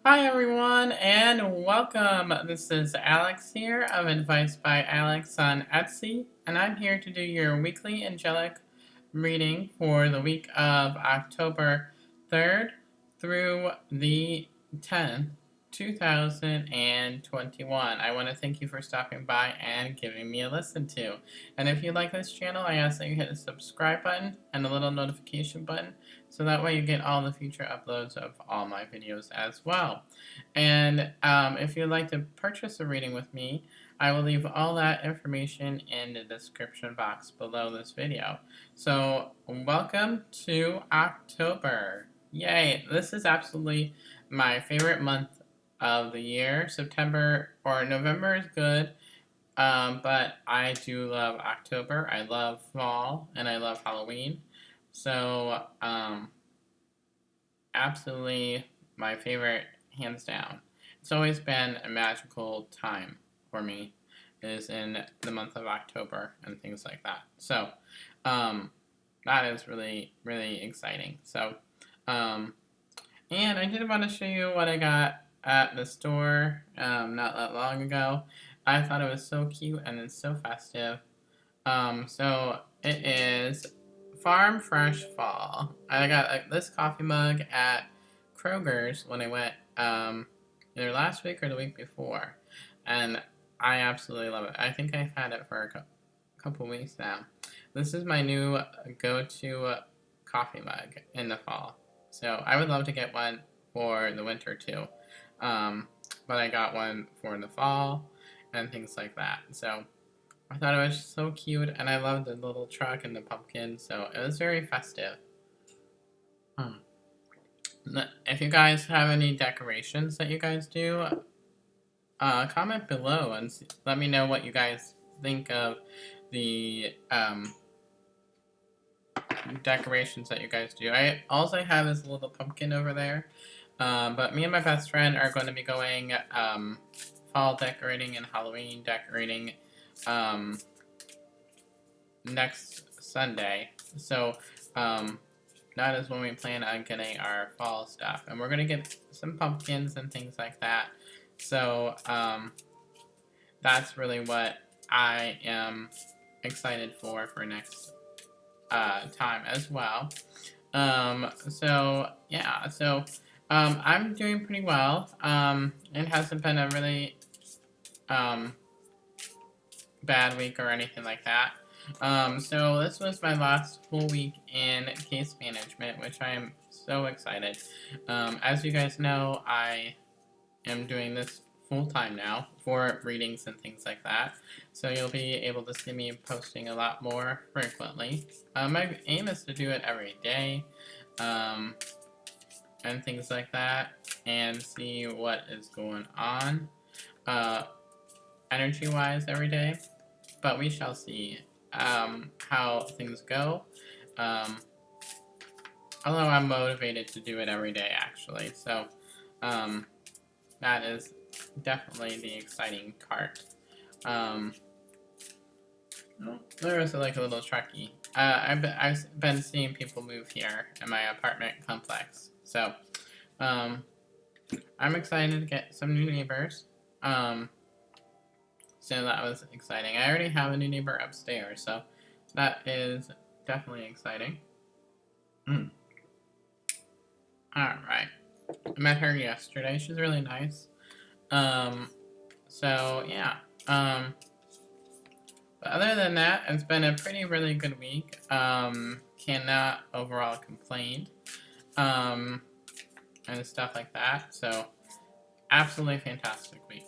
Hi everyone and welcome. This is Alex here of Advice by Alex on Etsy, and I'm here to do your weekly angelic reading for the week of October 3rd through the 10th, 2021. I want to thank you for stopping by and giving me a listen to. And if you like this channel, I ask that you hit the subscribe button and the little notification button so that way you get all the future uploads of all my videos as well. And if you'd like to purchase a reading with me, I will leave all that information in the description box below this video. So, welcome to October. Yay! This is absolutely my favorite month of the year. September or November is good, but I do love October. I love fall, and I love Halloween. So, absolutely my favorite, hands down. It's always been a magical time for me, is in the month of October and things like that. So, that is really, really exciting. So, and I did want to show you what I got at the store not that long ago. I thought it was so cute and it's so festive. So it is Farm Fresh Fall. I got this coffee mug at Kroger's when I went either last week or the week before, and I absolutely love it. I think I've had it for a couple weeks now. This is my new go-to coffee mug in the fall. So I would love to get one for the winter too, but I got one for the fall and things like that. So I thought it was so cute, and I loved the little truck and the pumpkin, so it was very festive. If you guys have any decorations that you guys do, comment below and let me know what you guys think of the decorations that you guys do. All I have is a little pumpkin over there, but me and my best friend are going to be going fall decorating and Halloween decorating next Sunday. So that is when we plan on getting our fall stuff, and we're gonna get some pumpkins and things like that. So that's really what I am excited for next time as well. So yeah, so I'm doing pretty well. It hasn't been a really bad week or anything like that. So this was my last full week in case management, which I am so excited. As you guys know, I am doing this full-time now for readings and things like that. So you'll be able to see me posting a lot more frequently. My aim is to do it every day, and things like that, and see what is going on, energy-wise every day. But we shall see how things go. Although I'm motivated to do it every day, actually. So that is definitely the exciting part. Oh, there was like a little truckie. I've been seeing people move here in my apartment complex. So I'm excited to get some new neighbors. So that was exciting. I already have a new neighbor upstairs, so that is definitely exciting. Alright. I met her yesterday. She's really nice. So yeah. But other than that, it's been a really good week. Cannot overall complain. And stuff like that. So absolutely fantastic week.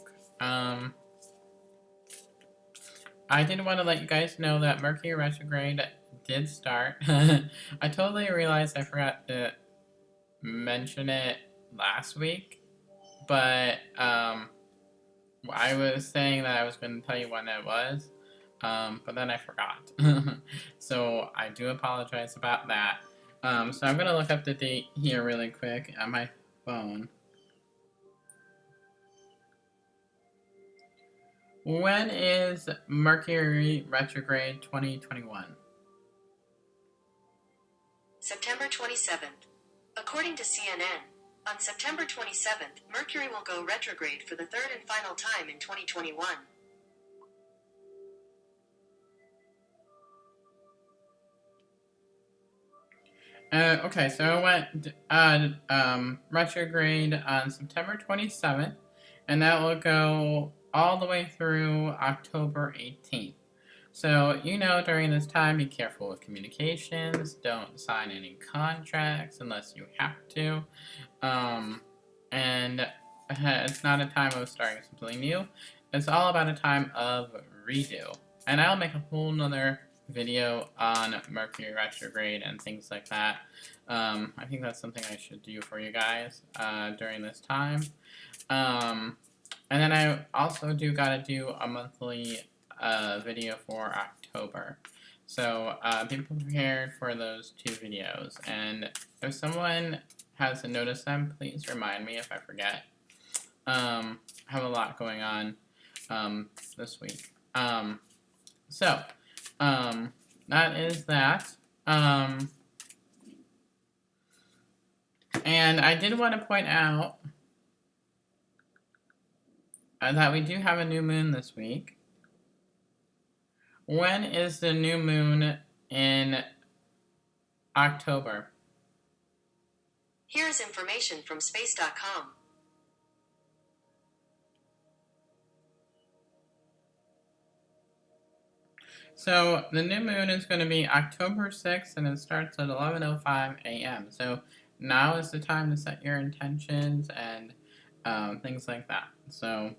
I did want to let you guys know that Mercury Retrograde did start. I totally realized I forgot to mention it last week, but I was saying that I was going to tell you when it was, but then I forgot. So I do apologize about that. So I'm going to look up the date here really quick on my phone. When is Mercury Retrograde 2021? September 27th. According to CNN, On September 27th, Mercury will go retrograde for the third and final time in 2021. Okay, so it went retrograde on September 27th, and that will go all the way through October 18th. So, during this time, be careful with communications. Don't sign any contracts unless you have to. And it's not a time of starting something new. It's all about a time of redo. And I'll make a whole nother video on Mercury Retrograde and things like that. I think that's something I should do for you guys during this time. And then I also gotta do a monthly video for October. So be prepared for those 2 videos. And if someone hasn't noticed them, please remind me if I forget. I have a lot going on this week. So that is that. And I did want to point out that we do have a new moon this week. When is the new moon in October? Here's information from space.com. So the new moon is going to be October 6th, and it starts at 11:05 a.m. So now is the time to set your intentions and things like that. So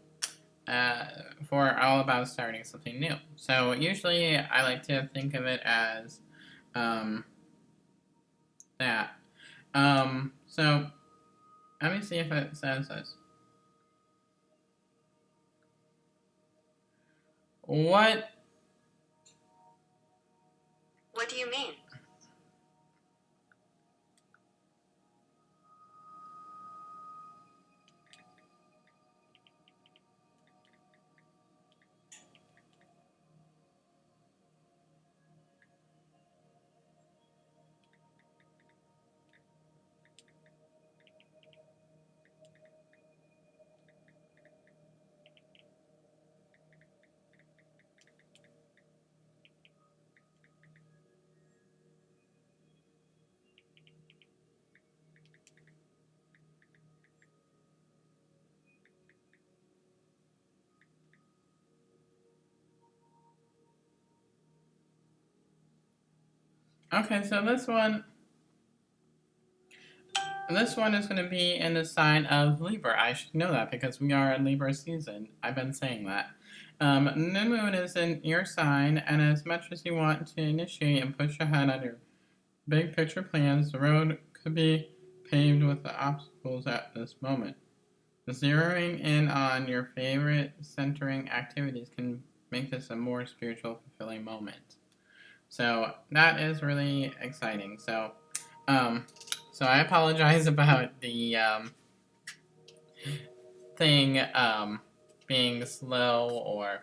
for all about starting something new. So usually I like to think of it as that. So let me see if it says this. What do you mean? Okay, so this one is going to be in the sign of Libra. I should know that because we are in Libra season. I've been saying that. New moon is in your sign, and as much as you want to initiate and push ahead on your big picture plans, the road could be paved with the obstacles at this moment. Zeroing in on your favorite centering activities can make this a more spiritual, fulfilling moment. So that is really exciting. So I apologize about the thing being slow, or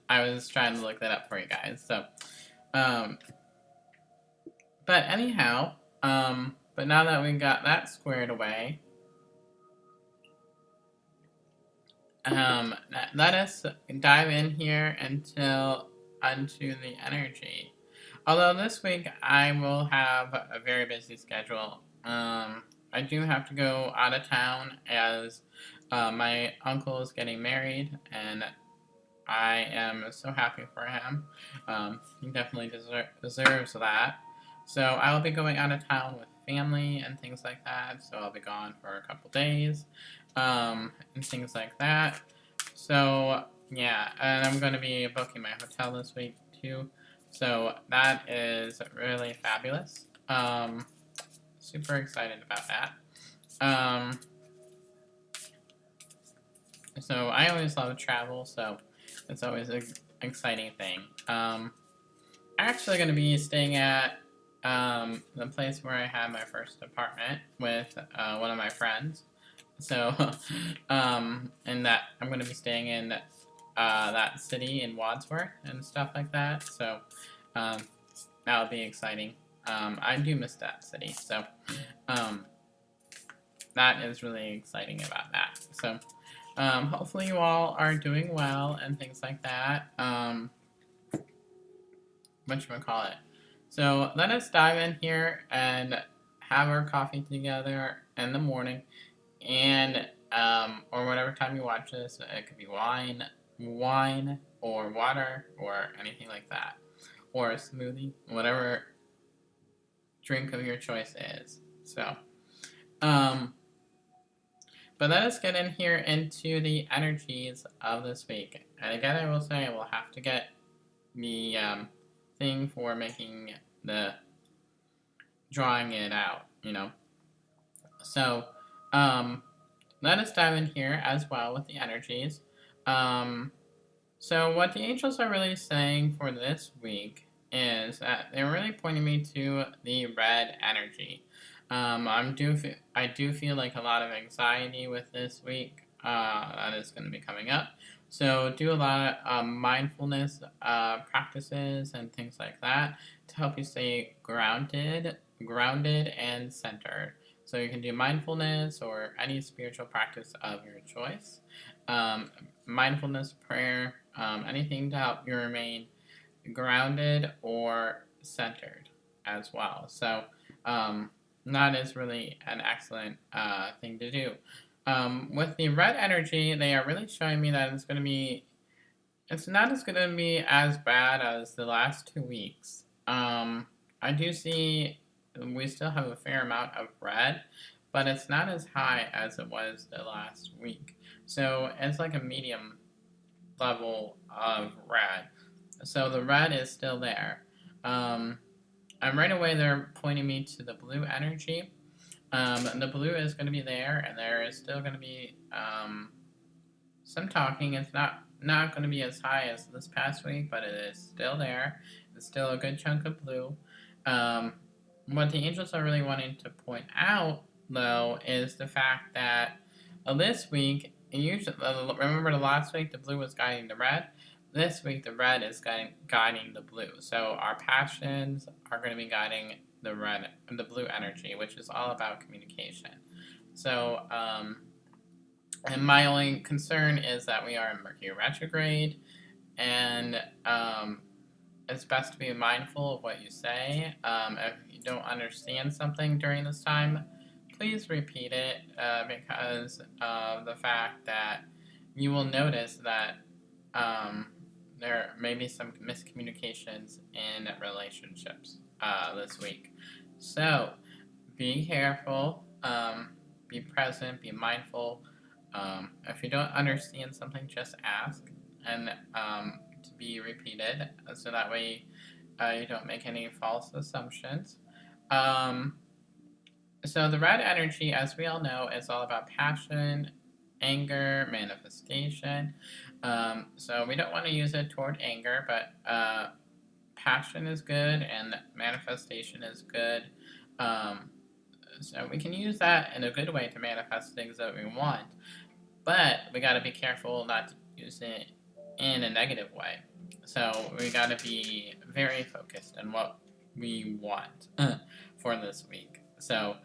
I was trying to look that up for you guys. So, but anyhow, but now that we got that squared away, let us dive in here onto the energy. Although this week I will have a very busy schedule. I do have to go out of town as my uncle is getting married, and I am so happy for him. He definitely deserves that. So I will be going out of town with family and things like that. So I'll be gone for a couple days and things like that. So yeah, and I'm going to be booking my hotel this week too. So that is really fabulous. Super excited about that. So I always love travel, so it's always an exciting thing. I'm actually going to be staying at the place where I had my first apartment with one of my friends. So, and that I'm going to be staying in that city in Wadsworth and stuff like that. So, that'll be exciting. I do miss that city. So, that is really exciting about that. So, hopefully you all are doing well and things like that. Whatchamacallit. So let us dive in here and have our coffee together in the morning, and or whatever time you watch this. It could be wine, or water, or anything like that, or a smoothie, whatever drink of your choice is. So, but let us get in here into the energies of this week. And again, I will say I will have to get the thing for making the drawing it out, So, let us dive in here as well with the energies. So what the angels are really saying for this week is that they're really pointing me to the red energy. I do feel like a lot of anxiety with this week that is going to be coming up. So do a lot of mindfulness practices and things like that to help you stay grounded and centered. So you can do mindfulness or any spiritual practice of your choice. Mindfulness, prayer, anything to help you remain grounded or centered as well. So that is really an excellent thing to do. With the red energy, they are really showing me that it's not as going to be as bad as the last 2 weeks. I do see we still have a fair amount of red, but it's not as high as it was the last week. So it's like a medium level of red. So the red is still there. And right away they're pointing me to the blue energy. The blue is going to be there, and there is still going to be some talking. It's not going to be as high as this past week, but it is still there. It's still a good chunk of blue. What the angels are really wanting to point out, though, is the fact that this week, remember the last week the blue was guiding the red? This week the red is guiding the blue. So our passions are going to be guiding the blue energy, which is all about communication. So, and my only concern is that we are in Mercury Retrograde, and it's best to be mindful of what you say. If you don't understand something during this time, please repeat it because of the fact that you will notice that there may be some miscommunications in relationships this week. So be careful, be present, be mindful. If you don't understand something, just ask and to be repeated so that way you don't make any false assumptions. So the red energy, as we all know, is all about passion, anger, manifestation. So we don't want to use it toward anger, but passion is good and manifestation is good. So we can use that in a good way to manifest things that we want, but we got to be careful not to use it in a negative way. So we got to be very focused on what we want for this week. So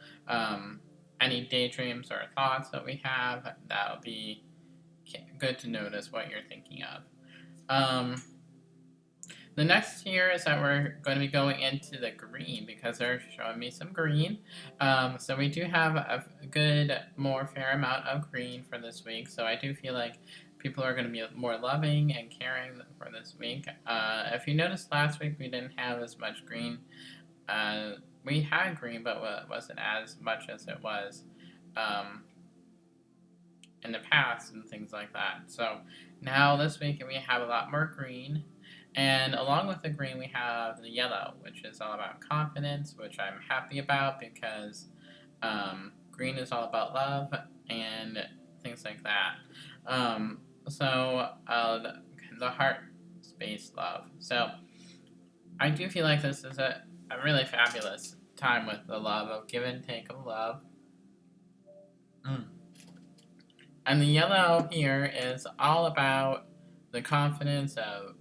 any daydreams or thoughts that we have, that'll be good to notice what you're thinking of. The next here is that we're going to be going into the green because they're showing me some green. So we do have a good, more fair amount of green for this week. So I do feel like people are going to be more loving and caring for this week. If you noticed last week, we didn't have as much green. We had green, but it wasn't as much as it was in the past and things like that. So now this week we have a lot more green. And along with the green, we have the yellow, which is all about confidence, which I'm happy about because green is all about love and things like that. The heart space love. So I do feel like this is a really fabulous time with the love of give and take of love. And the yellow here is all about the confidence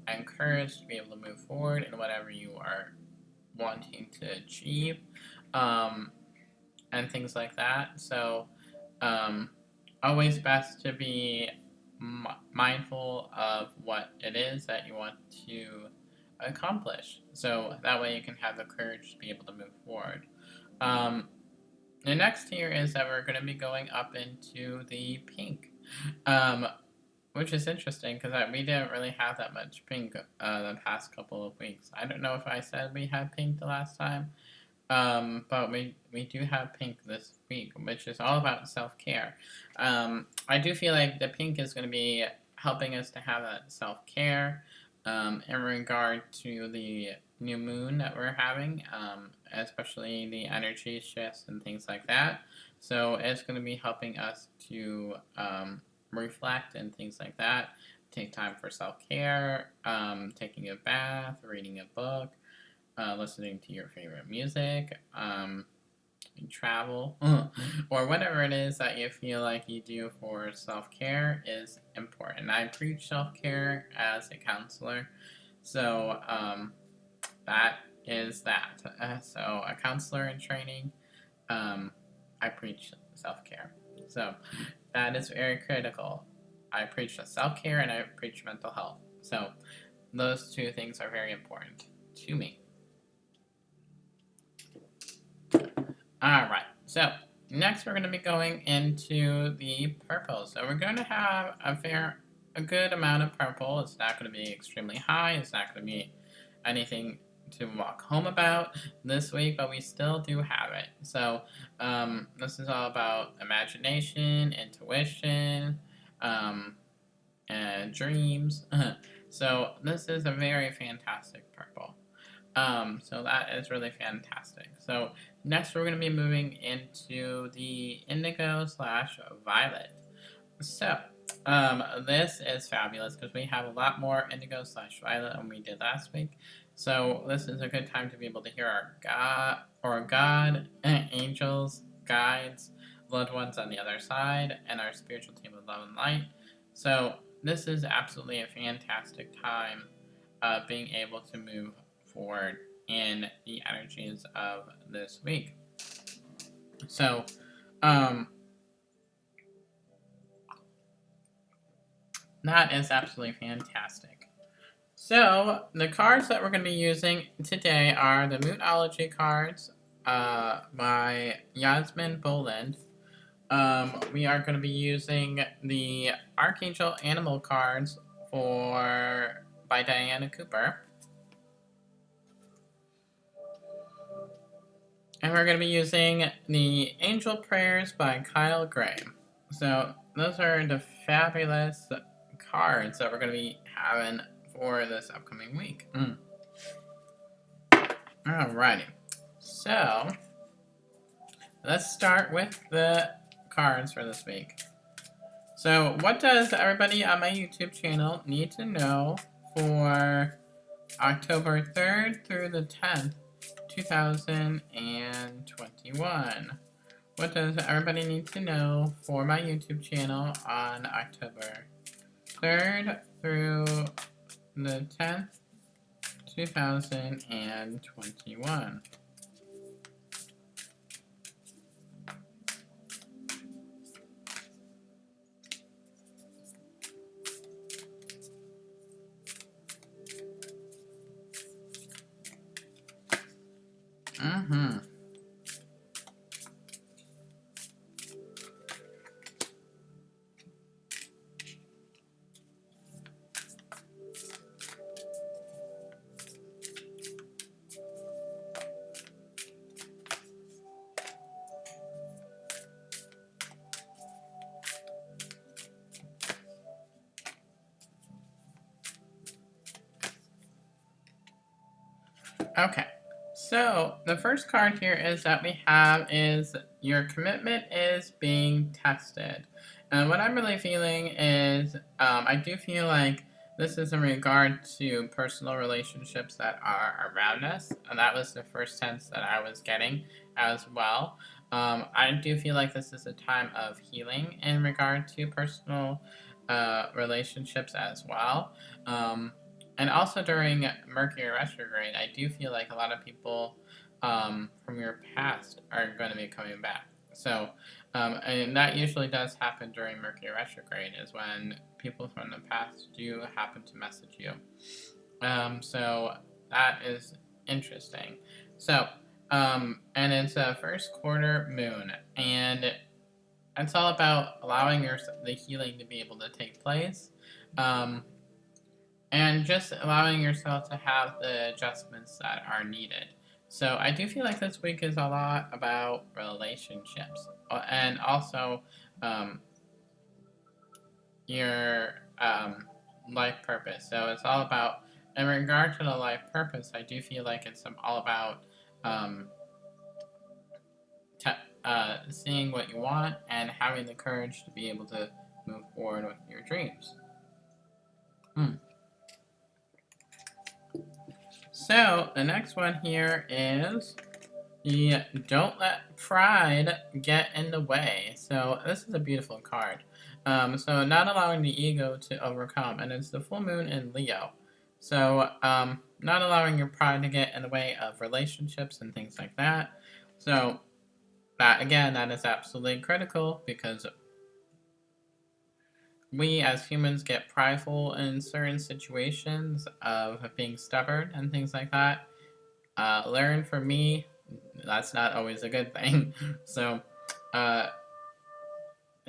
and courage to be able to move forward in whatever you are wanting to achieve, and things like that. So always best to be mindful of what it is that you want to accomplish. So that way you can have the courage to be able to move forward. The next tier is that we're going to be going up into the pink, which is interesting because we didn't really have that much pink the past couple of weeks. I don't know if I said we had pink the last time, but we do have pink this week, which is all about self-care. I do feel like the pink is going to be helping us to have that self-care in regard to the new moon that we're having, especially the energy shifts and things like that. So it's going to be helping us to reflect and things like that. Take time for self-care, taking a bath, reading a book, listening to your favorite music, travel, or whatever it is that you feel like you do for self-care is important. I preach self-care as a counselor, so that is that. So a counselor in training, I preach self-care. So that is very critical. I preach self-care and I preach mental health. So those two things are very important to me. Alright, so next we're going to be going into the purple. So we're going to have a good amount of purple. It's not going to be extremely high. It's not going to be anything to walk home about this week, but we still do have it. So this is all about imagination, intuition, and dreams. So this is a very fantastic purple. So that is really fantastic. So next we're going to be moving into the indigo / violet. So this is fabulous because we have a lot more indigo / violet than we did last week. So this is a good time to be able to hear our God, angels, guides, loved ones on the other side, and our spiritual team of love and light. So this is absolutely a fantastic time being able to move forward in the energies of this week. So, that is absolutely fantastic. So, the cards that we're going to be using today are the Moonology cards by Yasmin Boland. We are going to be using the Archangel Animal cards by Diana Cooper. And we're going to be using the Angel Prayers by Kyle Gray. So those are the fabulous cards that we're going to be having for this upcoming week. Alrighty. So let's start with the cards for this week. So what does everybody on my YouTube channel need to know for October 3rd through the 10th? 2021. What does everybody need to know for my YouTube channel on October 3rd through the 10th, 2021? Okay, so the first card here is that we have is your commitment is being tested. And what I'm really feeling is I do feel like this is in regard to personal relationships that are around us. And that was the first sense that I was getting as well. I do feel like this is a time of healing in regard to personal relationships as well. And also during Mercury Retrograde, I do feel like a lot of people from your past are going to be coming back. So And that usually does happen during Mercury Retrograde, is when people from the past do happen to message you. So that is interesting. So, and it's a first quarter moon, and it's all about allowing the healing to be able to take place, and just allowing yourself to have the adjustments that are needed. So I do feel like this week is a lot about relationships, and also your life purpose. So it's all about, in regard to the life purpose, I do feel like it's all about seeing what you want and having the courage to be able to move forward with your dreams. So the next one here is the Don't Let Pride Get in the Way. So this is a beautiful card. So not allowing the ego to overcome, and it's the full moon in Leo. So not allowing your pride to get in the way of relationships and things like that. So that, again, that is absolutely critical, because we as humans get prideful in certain situations of being stubborn and things like that. Learn from me, that's not always a good thing. So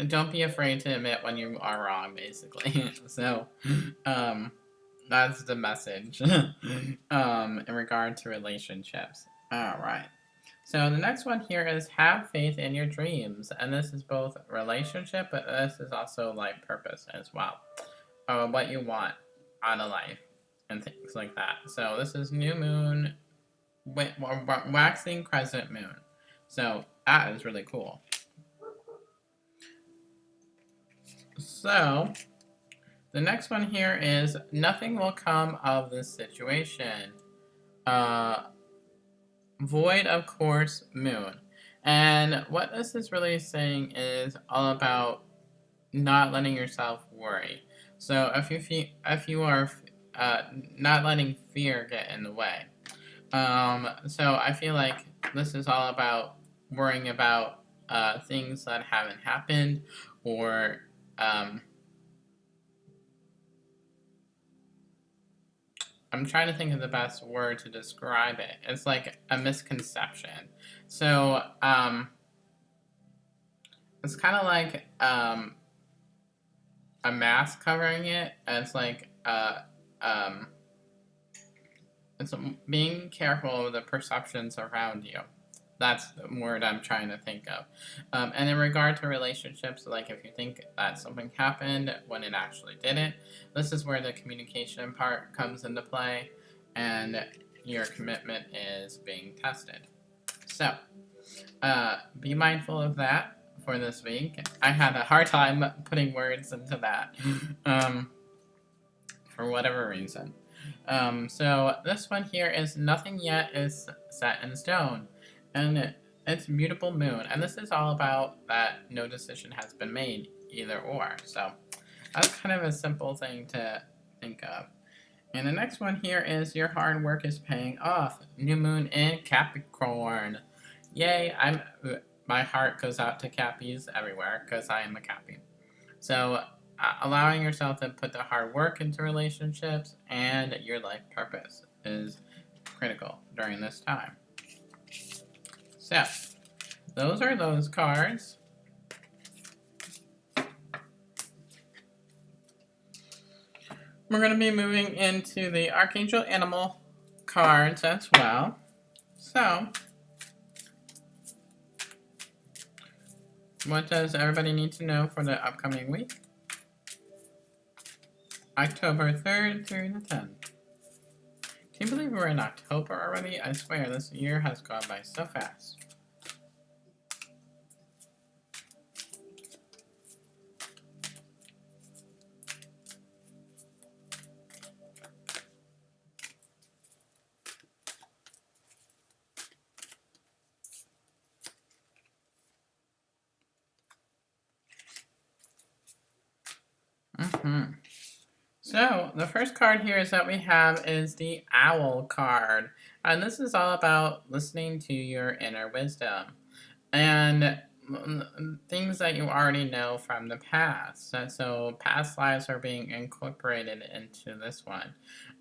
don't be afraid to admit when you are wrong, basically. So that's the message in regard to relationships. Alright. So the next one here is have faith in your dreams, and this is both relationship, but this is also life purpose as well. What you want out of life and things like that. So this is new moon, waxing crescent moon. So that is really cool. So the next one here is nothing will come of this situation. Void of course moon. And what this is really saying is all about not letting yourself worry. So if you are not letting fear get in the way. So I feel like this is all about worrying about things that haven't happened, or I'm trying to think of the best word to describe it. It's like a misconception. So it's kind of like a mask covering it. And it's like it's being careful of the perceptions around you. That's the word I'm trying to think of. And in regard to relationships, like if you think that something happened when it actually didn't, this is where the communication part comes into play, and your commitment is being tested. So, be mindful of that for this week. I had a hard time putting words into that, for whatever reason. So this one here is nothing yet is set in stone. And it's beautiful moon, and this is all about that no decision has been made, either or. So that's kind of a simple thing to think of. And the next one here is your hard work is paying off. New moon in Capricorn. Yay! My heart goes out to Cappies everywhere, because I am a Cappy. So allowing yourself to put the hard work into relationships and your life purpose is critical during this time. So, those are those cards. We're going to be moving into the Archangel Animal cards as well. So, what does everybody need to know for the upcoming week? October 3rd through the 10th. Can you believe we're in October already? I swear, this year has gone by so fast. So, the first card here is that we have is the Owl card. And this is all about listening to your inner wisdom. And things that you already know from the past. So past lives are being incorporated into this one,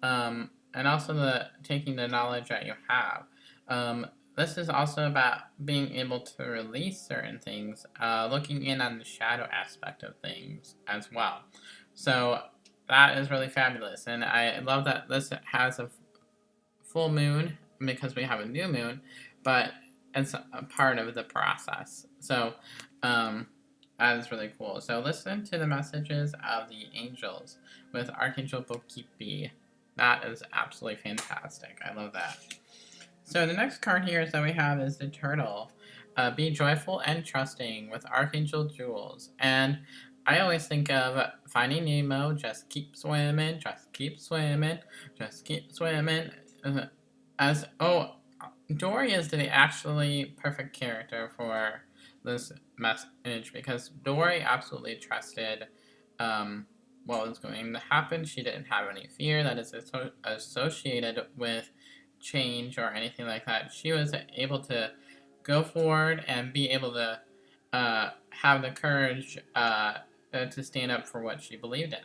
and also the taking the knowledge that you have. This is also about being able to release certain things, looking in on the shadow aspect of things as well. So that is really fabulous, and I love that this has a full moon because we have a new moon, but it's a part of the process. So that is really cool. So listen to the messages of the angels with Archangel Bokipi. That is absolutely fantastic. I love that. So the next card here that we have is the turtle. Be joyful and trusting with Archangel Jules. And I always think of Finding Nemo, just keep swimming, just keep swimming, just keep swimming. Dory is the actually perfect character for this message because Dory absolutely trusted what was going to happen. She didn't have any fear that is associated with change or anything like that. She was able to go forward and be able to have the courage to stand up for what she believed in.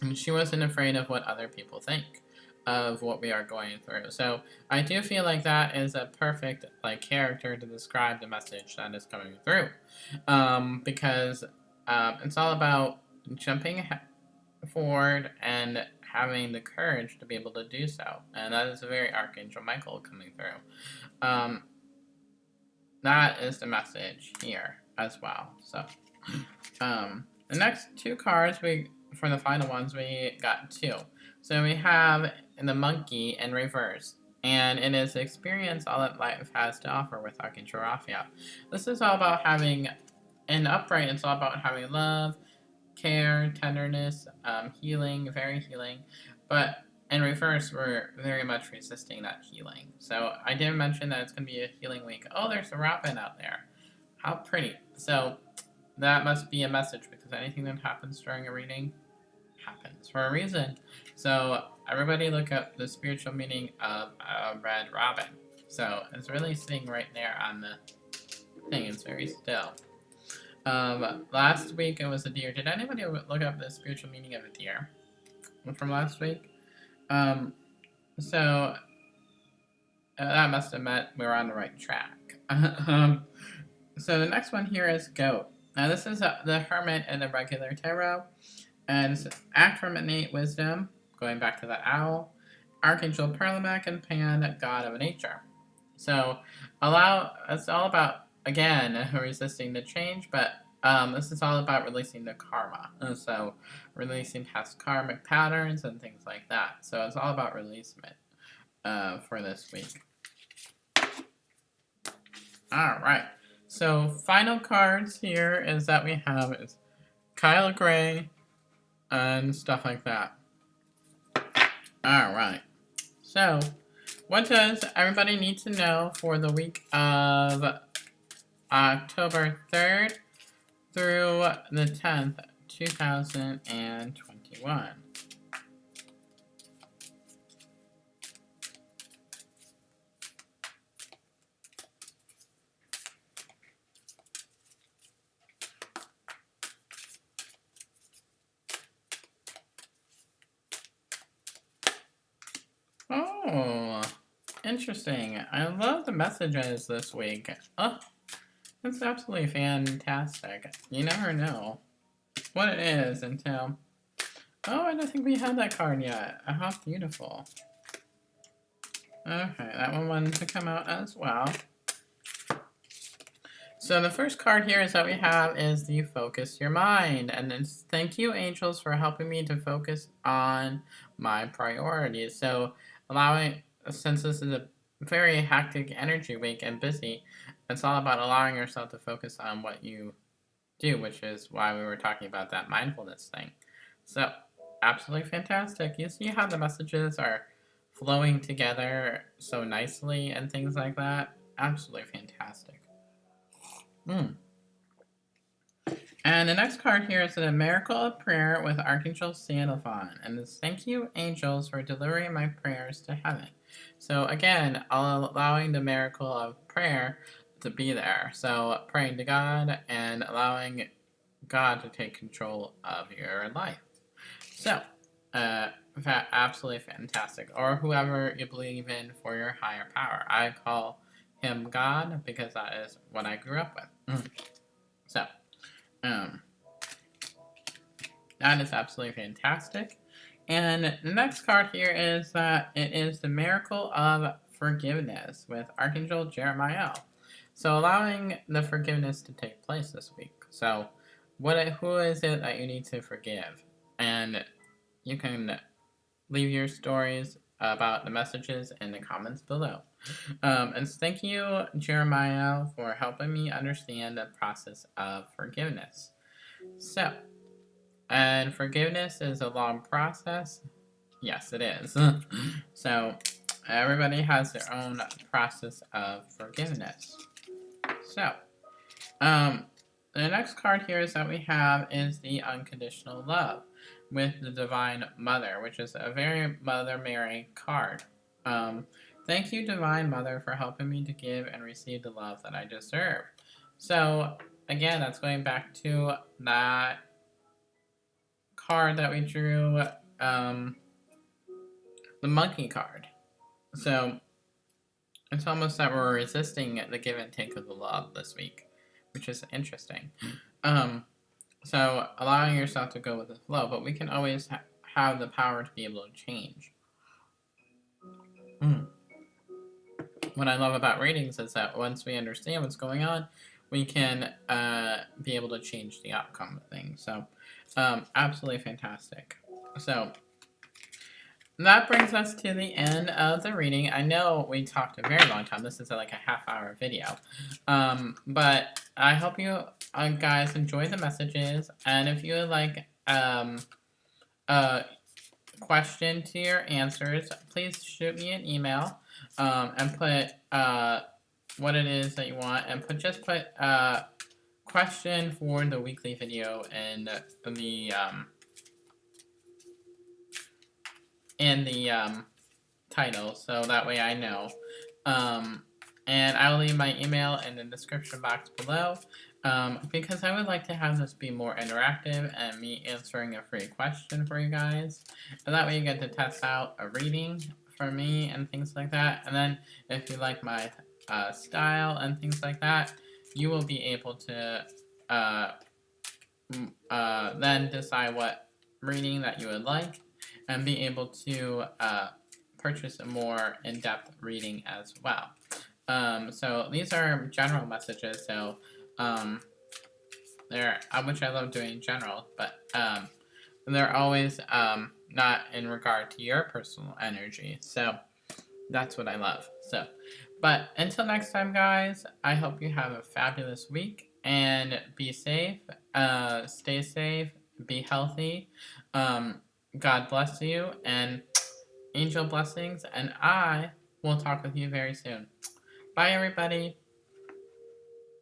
And she wasn't afraid of what other people think of what we are going through. So I do feel like that is a perfect character to describe the message that is coming through, because it's all about jumping forward and having the courage to be able to do so, and that is a very Archangel Michael coming through. That is the message here as well. So the next two cards for the final ones, we got two. So we have the monkey in reverse, and it is the experience all that life has to offer with Archangel Raphael. This is all about having, in upright, it's all about having love, care, tenderness, healing, very healing. But in reverse, we're very much resisting that healing. So I did mention that it's going to be a healing week. Oh, there's a robin out there. How pretty. So that must be a message, because anything that happens during a reading happens for a reason. So everybody look up the spiritual meaning of a red robin. So it's really sitting right there on the thing. It's very still. Last week it was a deer. Did anybody look up the spiritual meaning of a deer from last week? So that must have meant we were on the right track. So the next one here is goat. Now this is the hermit in the regular tarot, and it's act from innate wisdom, going back to the owl, Archangel Perlamac, and Pan, god of nature. So it's all about, again, resisting the change, but this is all about releasing the karma. And so releasing past karmic patterns and things like that. So it's all about releasement for this week. All right. So final cards here is that we have is Kyle Gray and stuff like that. All right. So what does everybody need to know for the week of October 3rd through the 10th, 2021? Oh, interesting. I love the messages this week. Oh, that's absolutely fantastic. You never know what it is until... Oh, I don't think we had that card yet. How beautiful. Okay, that one wanted to come out as well. So the first card here is that we have is the Focus Your Mind. And it's thank you, angels, for helping me to focus on my priorities. So since this is a very hectic energy week and busy, it's all about allowing yourself to focus on what you do, which is why we were talking about that mindfulness thing. So absolutely fantastic. You see how the messages are flowing together so nicely and things like that? Absolutely fantastic. And And the next card here is the Miracle of Prayer with Archangel Sandalphon. And this thank you, angels, for delivering my prayers to heaven. So again, allowing the miracle of prayer to be there. So praying to God and allowing God to take control of your life. So, absolutely fantastic. Or whoever you believe in for your higher power. I call him God because that is what I grew up with. So, that is absolutely fantastic. And the next card here is that it is the Miracle of Forgiveness with Archangel Jeremiah. So allowing the forgiveness to take place this week. So who is it that you need to forgive? And you can leave your stories about the messages in the comments below. And thank you, Jeremiah, for helping me understand the process of forgiveness. So, and forgiveness is a long process. Yes, it is. So, everybody has their own process of forgiveness. So, the next card here is that we have is the Unconditional Love with the Divine Mother, which is a very Mother Mary card. Thank you, Divine Mother, for helping me to give and receive the love that I deserve. So, again, that's going back to that card that we drew, the monkey card. So, it's almost that we're resisting the give and take of the love this week, which is interesting. So, allowing yourself to go with the flow, but we can always have the power to be able to change. What I love about readings is that once we understand what's going on, we can be able to change the outcome of things. So, absolutely fantastic. So, that brings us to the end of the reading. I know we talked a very long time. This is like a half-hour video. But I hope you guys enjoy the messages. And if you would like a question to your answers, please shoot me an email and put what it is that you want. And just put question for the weekly video in the title, so that way I know. And I will leave my email in the description box below, because I would like to have this be more interactive and me answering a free question for you guys. And that way you get to test out a reading for me and things like that. And then if you like my style and things like that, you will be able to then decide what reading that you would like and be able to purchase a more in-depth reading as well. So these are general messages, so which I love doing in general, but they're always not in regard to your personal energy, so that's what I love. So, but until next time, guys, I hope you have a fabulous week and be safe, stay safe, be healthy. God bless you and angel blessings, and I will talk with you very soon. Bye, everybody.